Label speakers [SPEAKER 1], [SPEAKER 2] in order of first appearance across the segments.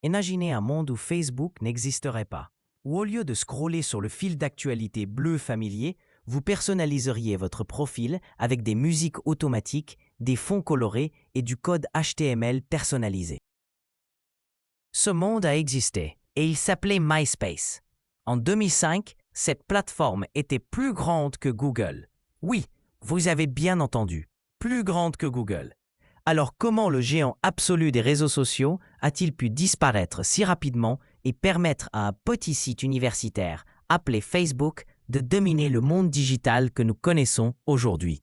[SPEAKER 1] Imaginez un monde où Facebook n'existerait pas, où au lieu de scroller sur le fil d'actualité bleu familier, vous personnaliseriez votre profil avec des musiques automatiques, des fonds colorés et du code HTML personnalisé. Ce monde a existé et il s'appelait MySpace. En 2005, cette plateforme était plus grande que Google. Oui, vous avez bien entendu, plus grande que Google. Alors comment le géant absolu des réseaux sociaux a-t-il pu disparaître si rapidement et permettre à un petit site universitaire appelé Facebook de dominer le monde digital que nous connaissons aujourd'hui?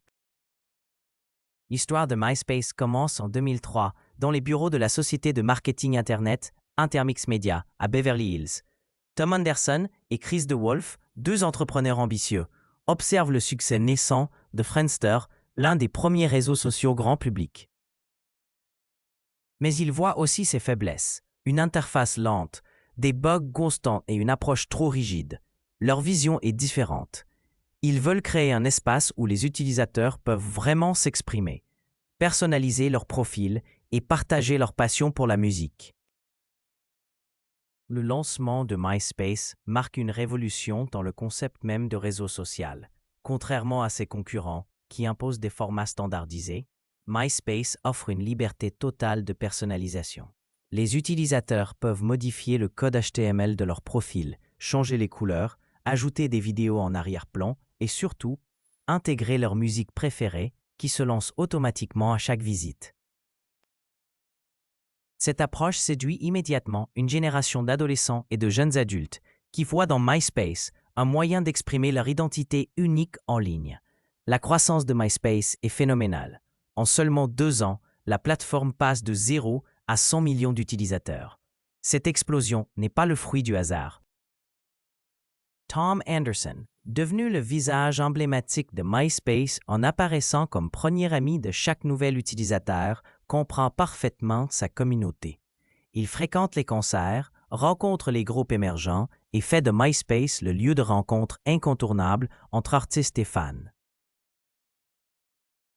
[SPEAKER 1] L'histoire de MySpace commence en 2003 dans les bureaux de la société de marketing Internet Intermix Media à Beverly Hills. Tom Anderson et Chris DeWolf, deux entrepreneurs ambitieux, observent le succès naissant de Friendster, l'un des premiers réseaux sociaux grand public. Mais ils voient aussi ses faiblesses, une interface lente, des bugs constants et une approche trop rigide. Leur vision est différente. Ils veulent créer un espace où les utilisateurs peuvent vraiment s'exprimer, personnaliser leur profil et partager leur passion pour la musique. Le lancement de MySpace marque une révolution dans le concept même de réseau social. Contrairement à ses concurrents, qui imposent des formats standardisés, MySpace offre une liberté totale de personnalisation. Les utilisateurs peuvent modifier le code HTML de leur profil, changer les couleurs, ajouter des vidéos en arrière-plan et surtout, intégrer leur musique préférée qui se lance automatiquement à chaque visite. Cette approche séduit immédiatement une génération d'adolescents et de jeunes adultes qui voient dans MySpace un moyen d'exprimer leur identité unique en ligne. La croissance de MySpace est phénoménale. En seulement 2 ans, la plateforme passe de 0 à 100 millions d'utilisateurs. Cette explosion n'est pas le fruit du hasard. Tom Anderson, devenu le visage emblématique de MySpace en apparaissant comme premier ami de chaque nouvel utilisateur, comprend parfaitement sa communauté. Il fréquente les concerts, rencontre les groupes émergents et fait de MySpace le lieu de rencontre incontournable entre artistes et fans.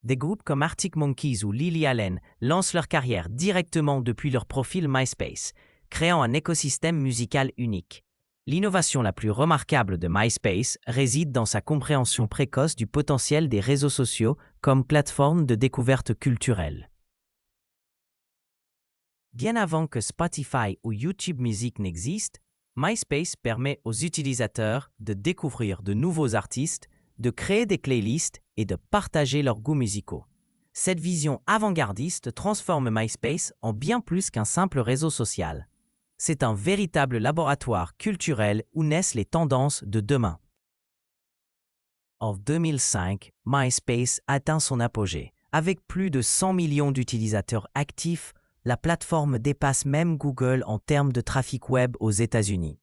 [SPEAKER 1] Des groupes comme Arctic Monkeys ou Lily Allen lancent leur carrière directement depuis leur profil MySpace, créant un écosystème musical unique. L'innovation la plus remarquable de MySpace réside dans sa compréhension précoce du potentiel des réseaux sociaux comme plateforme de découverte culturelle. Bien avant que Spotify ou YouTube Music n'existent, MySpace permet aux utilisateurs de découvrir de nouveaux artistes, de créer des playlists et de partager leurs goûts musicaux. Cette vision avant-gardiste transforme MySpace en bien plus qu'un simple réseau social. C'est un véritable laboratoire culturel où naissent les tendances de demain. En 2005, MySpace atteint son apogée. Avec plus de 100 millions d'utilisateurs actifs, la plateforme dépasse même Google en termes de trafic web aux États-Unis.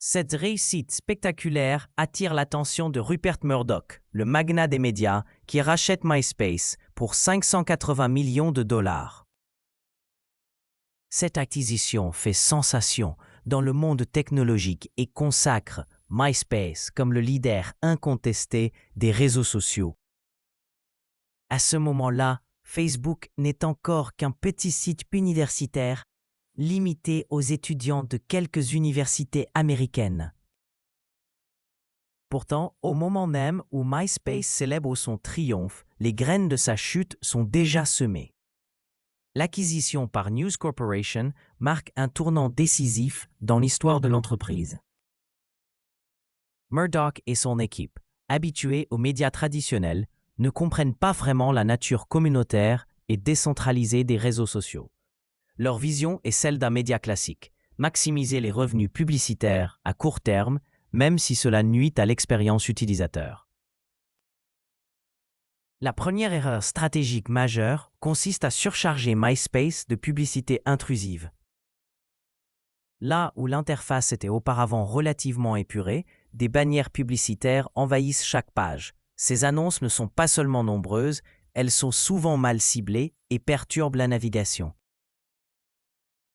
[SPEAKER 1] Cette réussite spectaculaire attire l'attention de Rupert Murdoch, le magnat des médias, qui rachète MySpace pour 580 millions de dollars. Cette acquisition fait sensation dans le monde technologique et consacre MySpace comme le leader incontesté des réseaux sociaux. À ce moment-là, Facebook n'est encore qu'un petit site universitaire limité aux étudiants de quelques universités américaines. Pourtant, au moment même où MySpace célèbre son triomphe, les graines de sa chute sont déjà semées. L'acquisition par News Corporation marque un tournant décisif dans l'histoire de l'entreprise. Murdoch et son équipe, habitués aux médias traditionnels, ne comprennent pas vraiment la nature communautaire et décentralisée des réseaux sociaux. Leur vision est celle d'un média classique, maximiser les revenus publicitaires à court terme, même si cela nuit à l'expérience utilisateur. La première erreur stratégique majeure consiste à surcharger MySpace de publicités intrusives. Là où l'interface était auparavant relativement épurée, des bannières publicitaires envahissent chaque page. Ces annonces ne sont pas seulement nombreuses, elles sont souvent mal ciblées et perturbent la navigation.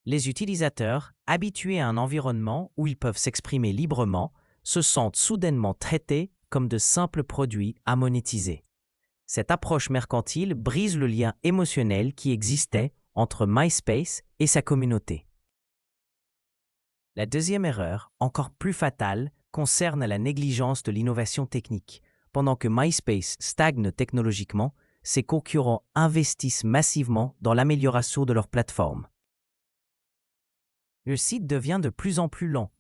[SPEAKER 1] Les utilisateurs, habitués à un environnement où ils peuvent s'exprimer librement, se sentent soudainement traités comme de simples produits à monétiser. Cette approche mercantile brise le lien émotionnel qui existait entre MySpace et sa communauté. La deuxième erreur, encore plus fatale, concerne la négligence de l'innovation technique. Pendant que MySpace stagne technologiquement, ses concurrents investissent massivement dans l'amélioration de leur plateforme. Le site devient de plus en plus lent.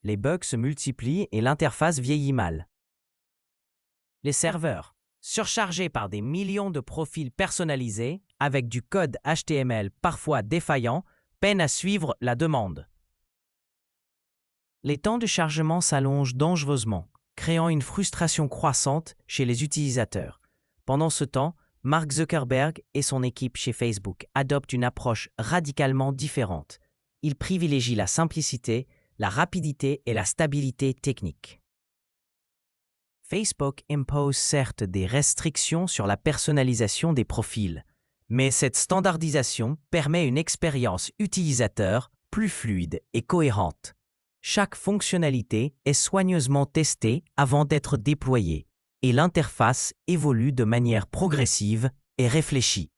[SPEAKER 1] Les bugs se multiplient et l'interface vieillit mal. Les serveurs, surchargés par des millions de profils personnalisés, avec du code HTML parfois défaillant, peinent à suivre la demande. Les temps de chargement s'allongent dangereusement, créant une frustration croissante chez les utilisateurs. Pendant ce temps, Mark Zuckerberg et son équipe chez Facebook adoptent une approche radicalement différente. Ils privilégient la simplicité, la rapidité et la stabilité technique. Facebook impose certes des restrictions sur la personnalisation des profils, mais cette standardisation permet une expérience utilisateur plus fluide et cohérente. Chaque fonctionnalité est soigneusement testée avant d'être déployée et l'interface évolue de manière progressive et réfléchie.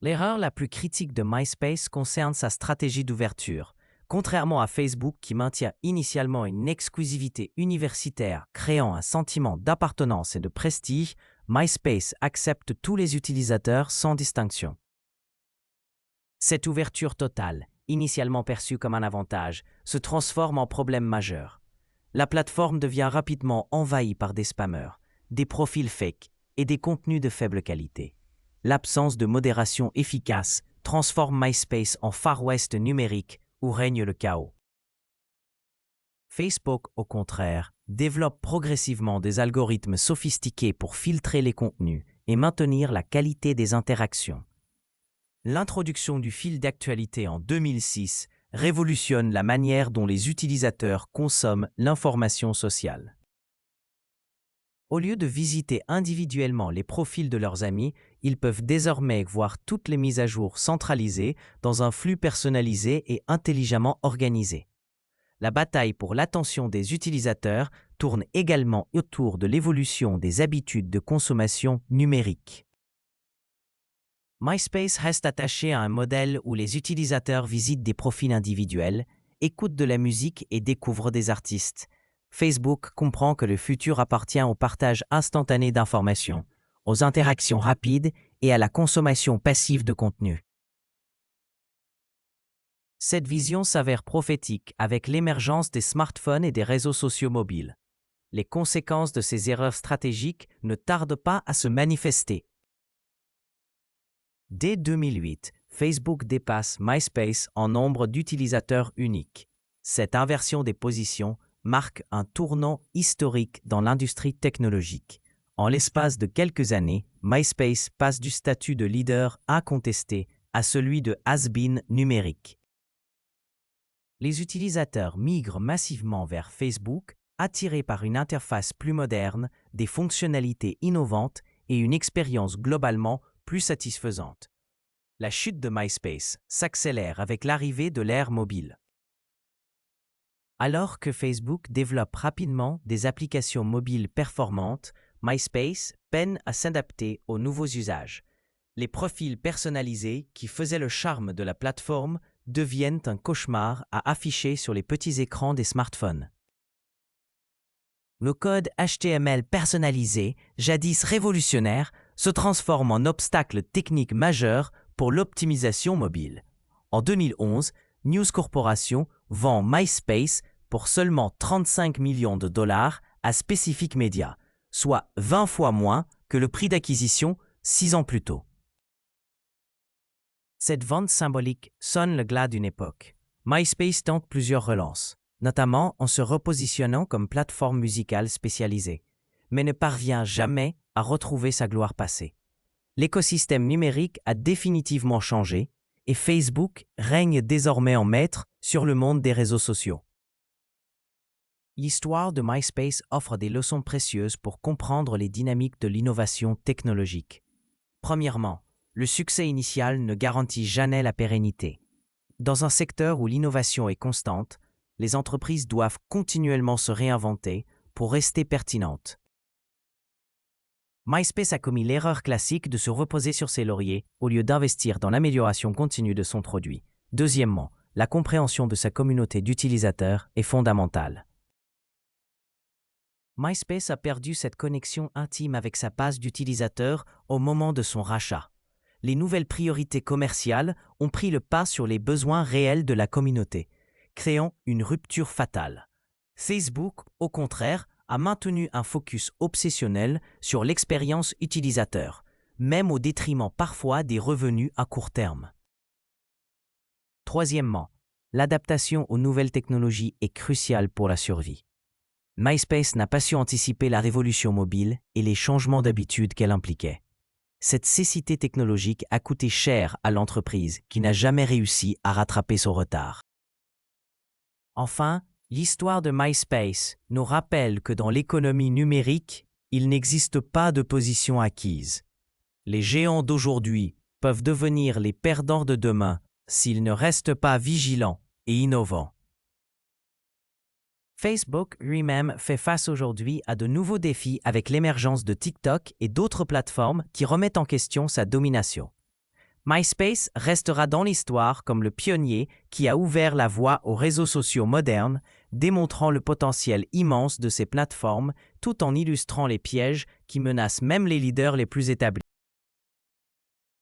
[SPEAKER 1] L'erreur la plus critique de MySpace concerne sa stratégie d'ouverture. Contrairement à Facebook qui maintient initialement une exclusivité universitaire créant un sentiment d'appartenance et de prestige, MySpace accepte tous les utilisateurs sans distinction. Cette ouverture totale, initialement perçue comme un avantage, se transforme en problème majeur. La plateforme devient rapidement envahie par des spammers, des profils fake et des contenus de faible qualité. L'absence de modération efficace transforme MySpace en Far West numérique où règne le chaos. Facebook, au contraire, développe progressivement des algorithmes sophistiqués pour filtrer les contenus et maintenir la qualité des interactions. L'introduction du fil d'actualité en 2006 révolutionne la manière dont les utilisateurs consomment l'information sociale. Au lieu de visiter individuellement les profils de leurs amis, ils peuvent désormais voir toutes les mises à jour centralisées dans un flux personnalisé et intelligemment organisé. La bataille pour l'attention des utilisateurs tourne également autour de l'évolution des habitudes de consommation numérique. MySpace reste attaché à un modèle où les utilisateurs visitent des profils individuels, écoutent de la musique et découvrent des artistes. Facebook comprend que le futur appartient au partage instantané d'informations, aux interactions rapides et à la consommation passive de contenu. Cette vision s'avère prophétique avec l'émergence des smartphones et des réseaux sociaux mobiles. Les conséquences de ces erreurs stratégiques ne tardent pas à se manifester. Dès 2008, Facebook dépasse MySpace en nombre d'utilisateurs uniques. Cette inversion des positions marque un tournant historique dans l'industrie technologique. En l'espace de quelques années, MySpace passe du statut de leader incontesté à celui de has-been numérique. Les utilisateurs migrent massivement vers Facebook, attirés par une interface plus moderne, des fonctionnalités innovantes et une expérience globalement plus satisfaisante. La chute de MySpace s'accélère avec l'arrivée de l'ère mobile. Alors que Facebook développe rapidement des applications mobiles performantes, MySpace peine à s'adapter aux nouveaux usages. Les profils personnalisés qui faisaient le charme de la plateforme deviennent un cauchemar à afficher sur les petits écrans des smartphones. Le code HTML personnalisé, jadis révolutionnaire, se transforme en obstacle technique majeur pour l'optimisation mobile. En 2011, News Corporation vend MySpace pour seulement 35 millions de dollars à Specific Media, soit 20 fois moins que le prix d'acquisition 6 ans plus tôt. Cette vente symbolique sonne le glas d'une époque. MySpace tente plusieurs relances, notamment en se repositionnant comme plateforme musicale spécialisée, mais ne parvient jamais à retrouver sa gloire passée. L'écosystème numérique a définitivement changé et Facebook règne désormais en maître sur le monde des réseaux sociaux. L'histoire de MySpace offre des leçons précieuses pour comprendre les dynamiques de l'innovation technologique. Premièrement, le succès initial ne garantit jamais la pérennité. Dans un secteur où l'innovation est constante, les entreprises doivent continuellement se réinventer pour rester pertinentes. MySpace a commis l'erreur classique de se reposer sur ses lauriers au lieu d'investir dans l'amélioration continue de son produit. Deuxièmement, la compréhension de sa communauté d'utilisateurs est fondamentale. MySpace a perdu cette connexion intime avec sa base d'utilisateurs au moment de son rachat. Les nouvelles priorités commerciales ont pris le pas sur les besoins réels de la communauté, créant une rupture fatale. Facebook, au contraire, a maintenu un focus obsessionnel sur l'expérience utilisateur, même au détriment parfois des revenus à court terme. Troisièmement, l'adaptation aux nouvelles technologies est cruciale pour la survie. MySpace n'a pas su anticiper la révolution mobile et les changements d'habitude qu'elle impliquait. Cette cécité technologique a coûté cher à l'entreprise qui n'a jamais réussi à rattraper son retard. Enfin, l'histoire de MySpace nous rappelle que dans l'économie numérique, il n'existe pas de position acquise. Les géants d'aujourd'hui peuvent devenir les perdants de demain s'ils ne restent pas vigilants et innovants. Facebook lui-même fait face aujourd'hui à de nouveaux défis avec l'émergence de TikTok et d'autres plateformes qui remettent en question sa domination. MySpace restera dans l'histoire comme le pionnier qui a ouvert la voie aux réseaux sociaux modernes, démontrant le potentiel immense de ces plateformes tout en illustrant les pièges qui menacent même les leaders les plus établis.